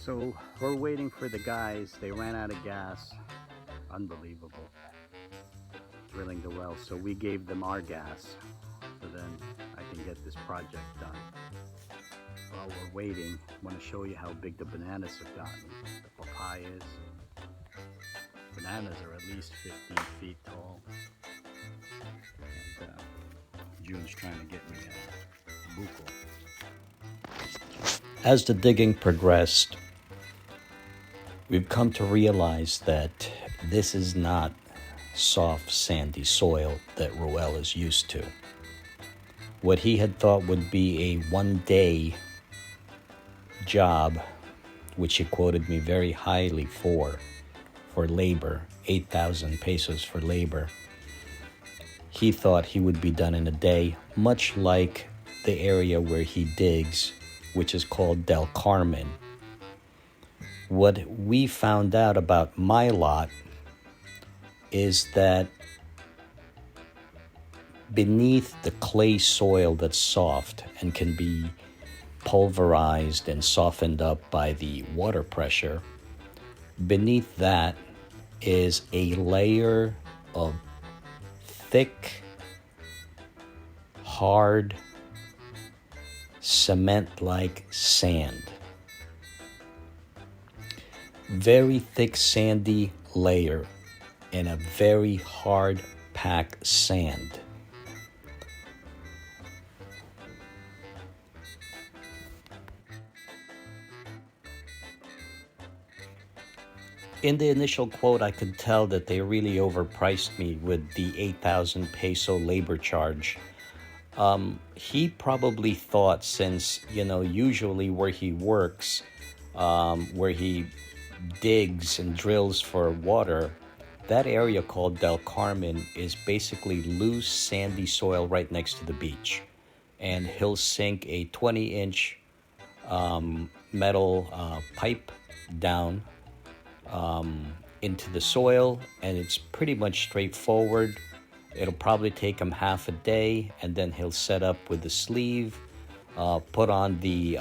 So we're waiting for the guys. They ran out of gas. Unbelievable. Drilling the well. So we gave them our gas. So then I can get this project done. While we're waiting, I want to show you how big the bananas have gotten. The papayas. Bananas are at least 15 feet tall. And June's trying to get me a buco. As the digging progressed, we've come to realize that this is not soft, sandy soil that Roel is used to. What he had thought would be a 1 day job, which he quoted me very highly for labor, 8,000 pesos for labor, he thought he would be done in a day, much like the area where he digs, which is called Del Carmen. What we found out about my lot is that beneath the clay soil that's soft and can be pulverized and softened up by the water pressure, beneath that is a layer of thick, hard, cement-like sand. Very thick, sandy layer and a very hard packed sand. In the initial quote, I could tell that they really overpriced me with the 8,000 peso labor charge. He probably thought, since, usually where he works, where he digs and drills for water, that area called Del Carmen is basically loose, sandy soil right next to the beach. And he'll sink a 20-inch metal pipe down into the soil, and it's pretty much straightforward. It'll probably take him half a day, and then he'll set up with the sleeve, put on the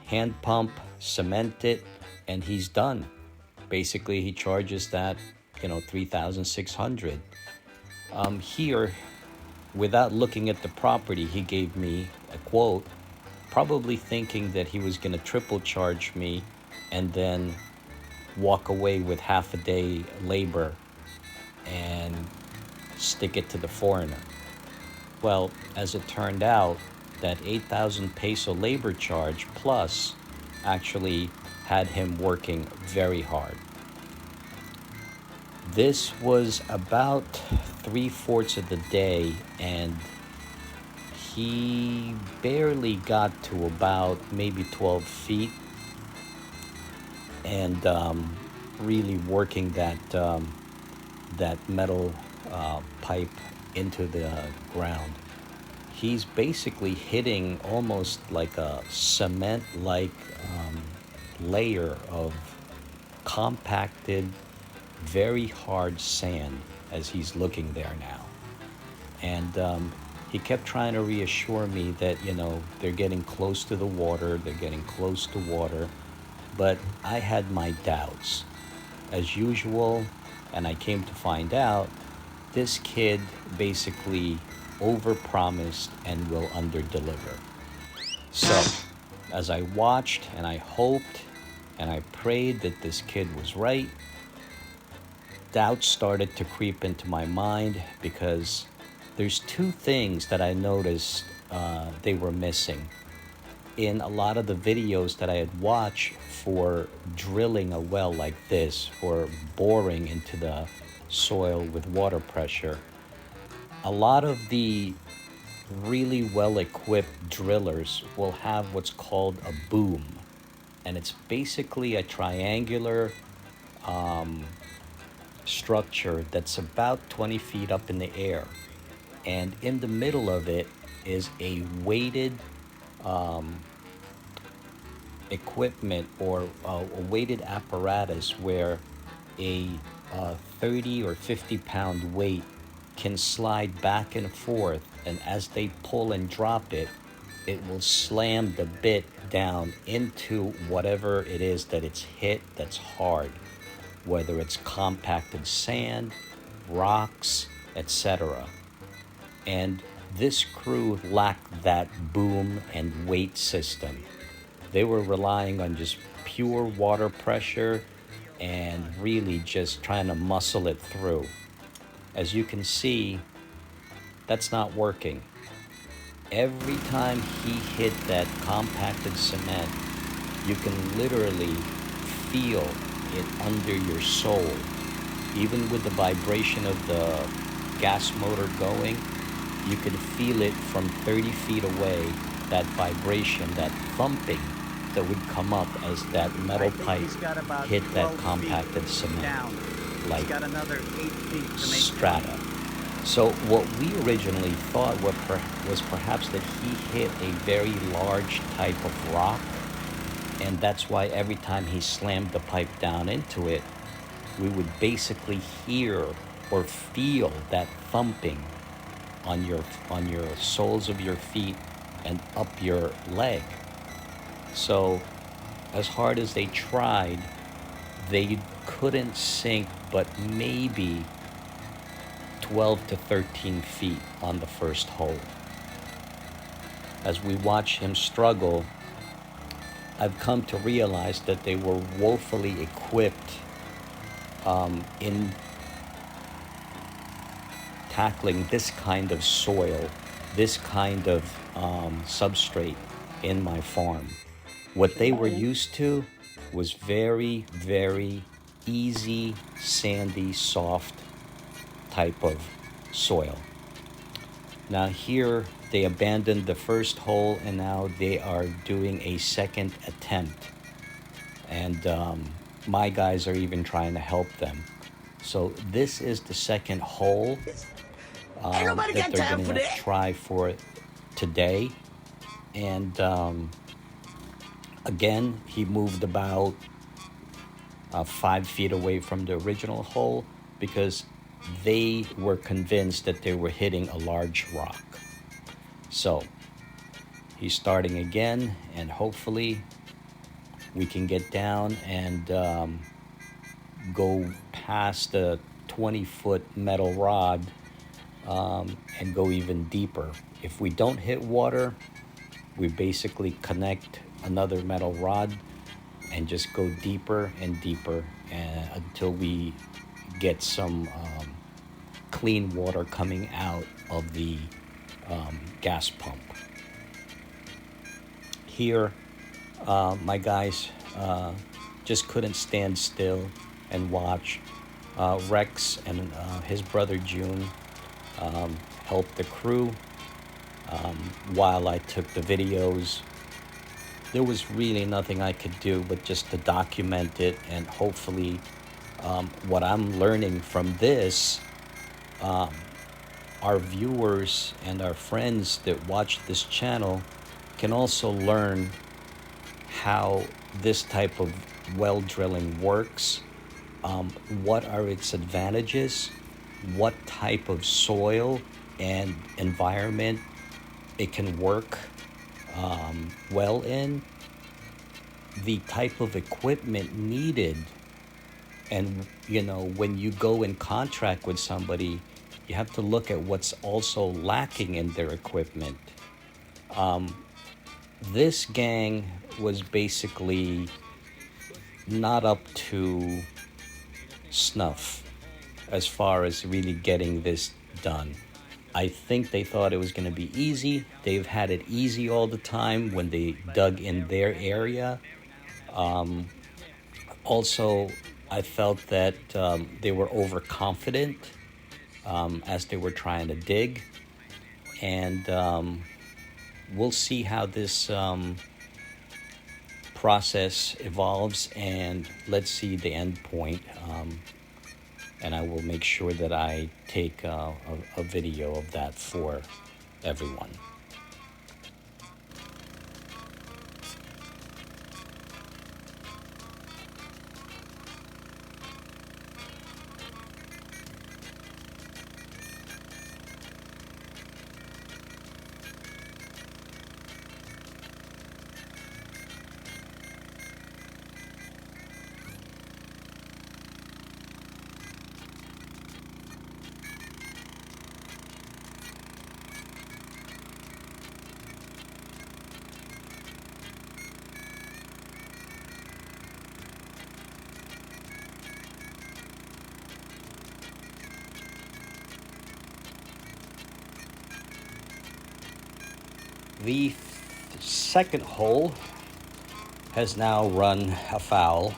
hand pump, cement it, and he's done. Basically, he charges that, 3,600. Here, without looking at the property, he gave me a quote, probably thinking that he was going to triple charge me and then walk away with half a day labor and stick it to the foreigner. Well, as it turned out, that 8,000 peso labor charge plus actually had him working very hard. This was about 3/4 of the day, and he barely got to about maybe 12 feet, and really working that metal pipe into the ground. He's basically hitting almost like a cement-like layer of compacted, very hard sand as he's looking there now. And he kept trying to reassure me that, they're getting close to the water, they're getting close to water. But I had my doubts, as usual, and I came to find out this kid basically overpromised and will underdeliver. So, as I watched and I hoped and I prayed that this kid was right, doubts started to creep into my mind, because there's two things that I noticed they were missing in a lot of the videos that I had watched for drilling a well like this, for boring into the soil with water pressure. A lot of the really well-equipped drillers will have what's called a boom, and it's basically a triangular structure that's about 20 feet up in the air, and in the middle of it is a weighted equipment, or a weighted apparatus, where a 30 or 50 pound weight can slide back and forth, and as they pull and drop it, it will slam the bit down into whatever it is that it's hit that's hard, whether it's compacted sand, rocks, etc. And this crew lacked that boom and weight system. They were relying on just pure water pressure and really just trying to muscle it through. As you can see, that's not working. Every time he hit that compacted cement, you can literally feel it under your sole. Even with the vibration of the gas motor going, you can feel it from 30 feet away, that vibration, that thumping that would come up as that metal pipe hit that compacted cement, down. Like got another 8 feet to make strata. So what we originally thought was perhaps that he hit a very large type of rock, and that's why every time he slammed the pipe down into it, we would basically hear or feel that thumping on your soles of your feet and up your leg. So as hard as they tried, they couldn't sink but maybe 12 to 13 feet on the first hole. As we watch him struggle, I've come to realize that they were woefully equipped in tackling this kind of soil, this kind of substrate in my farm. What they were used to was very, very easy, sandy, soft type of soil. Now here they abandoned the first hole and now they are doing a second attempt. And my guys are even trying to help them. So this is the second hole that they're going to try for today. And again, he moved about 5 feet away from the original hole because they were convinced that they were hitting a large rock. So he's starting again, and hopefully we can get down and go past the 20-foot metal rod and go even deeper. If we don't hit water, we basically connect another metal rod and just go deeper and deeper until we get some clean water coming out of the gas pump. Here, my guys just couldn't stand still and watch. Rex and his brother June helped the crew while I took the videos. There was really nothing I could do but just to document it, and hopefully what I'm learning from this, our viewers and our friends that watch this channel can also learn how this type of well drilling works, what are its advantages, what type of soil and environment it can work well in, the type of equipment needed. And you know, when you go in contract with somebody, you have to look at what's also lacking in their equipment. This gang was basically not up to snuff as far as really getting this done. I think they thought it was going to be easy. They've had it easy all the time when they dug in their area. Also, I felt that they were overconfident as they were trying to dig. And we'll see how this process evolves, and let's see the end point. And I will make sure that I take a video of that for everyone. The second hole has now run afoul.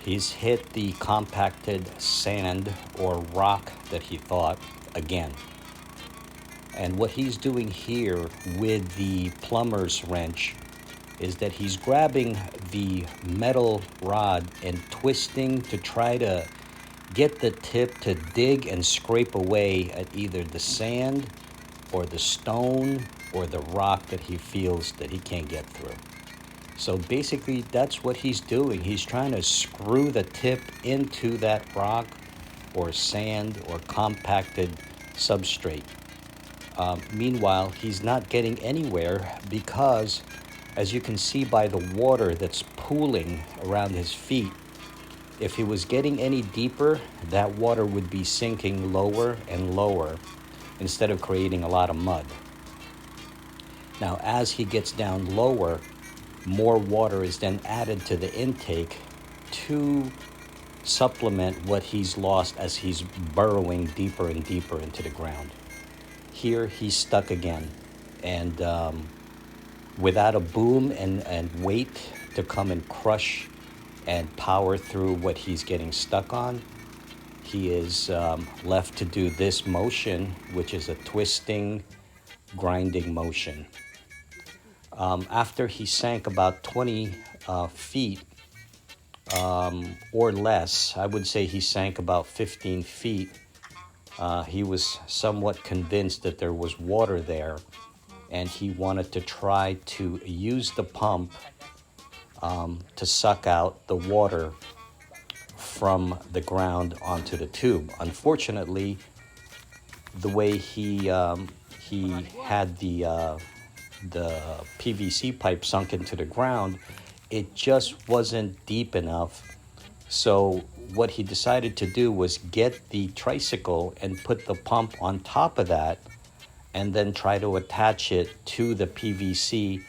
He's hit the compacted sand or rock that he thought again. And what he's doing here with the plumber's wrench is that he's grabbing the metal rod and twisting to try to get the tip to dig and scrape away at either the sand or the stone or the rock that he feels that he can't get through. So basically, that's what he's doing. He's trying to screw the tip into that rock or sand or compacted substrate. Meanwhile, he's not getting anywhere because, as you can see by the water that's pooling around his feet, if he was getting any deeper, that water would be sinking lower and lower instead of creating a lot of mud. Now, as he gets down lower, more water is then added to the intake to supplement what he's lost as he's burrowing deeper and deeper into the ground. Here, he's stuck again. And without a boom and weight to come and crush and power through what he's getting stuck on, he is left to do this motion, which is a twisting, grinding motion. After he sank about 20 feet or less, I would say he sank about 15 feet, he was somewhat convinced that there was water there, and he wanted to try to use the pump to suck out the water from the ground onto the tube. Unfortunately, the way he had the PVC pipe sunk into the ground, it just wasn't deep enough. So what he decided to do was get the tricycle and put the pump on top of that and then try to attach it to the PVC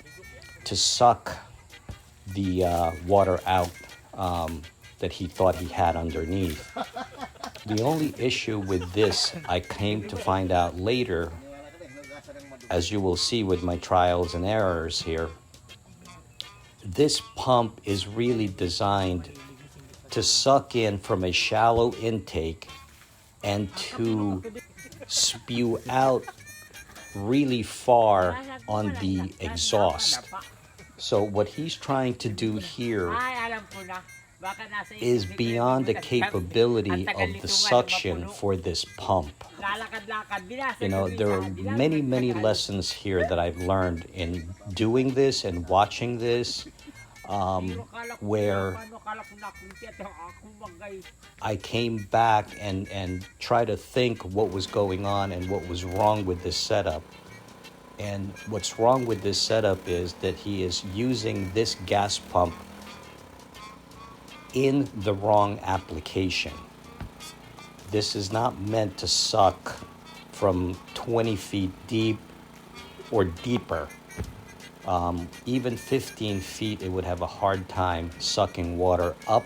to suck the water out that he thought he had underneath. The only issue with this, I came to find out later, as you will see with my trials and errors here, this pump is really designed to suck in from a shallow intake and to spew out really far on the exhaust. So what he's trying to do here is beyond the capability of the suction for this pump. You know, there are many, many lessons here that I've learned in doing this and watching this, where I came back and tried to think what was going on and what was wrong with this setup. And what's wrong with this setup is that he is using this gas pump in the wrong application. This is not meant to suck from 20 feet deep or deeper. Even 15 feet, it would have a hard time sucking water up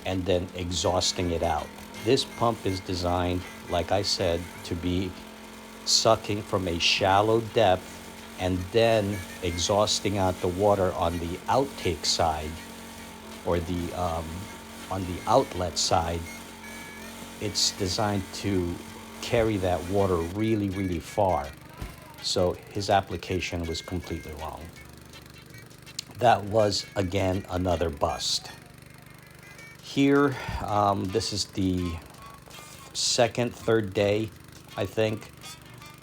and then exhausting it out. This pump is designed, like I said, to be sucking from a shallow depth and then exhausting out the water on the outtake side or the on the outlet side. It's designed to carry that water really, really far. So his application was completely wrong. That was, again, another bust. Here, this is the third day, I think.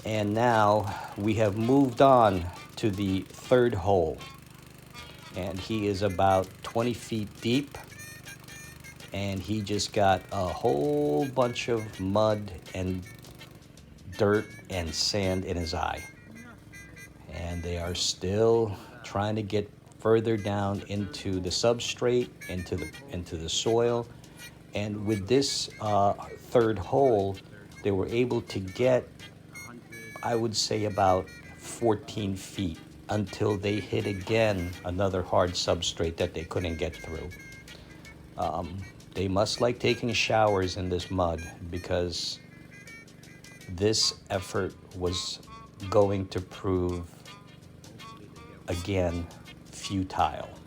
And now we have moved on to the third hole. And he is about 20 feet deep. And he just got a whole bunch of mud and dirt and sand in his eye. And they are still trying to get further down into the substrate, into the soil. And with this third hole, they were able to get, I would say, about 14 feet until they hit again another hard substrate that they couldn't get through. They must like taking showers in this mud because this effort was going to prove again futile.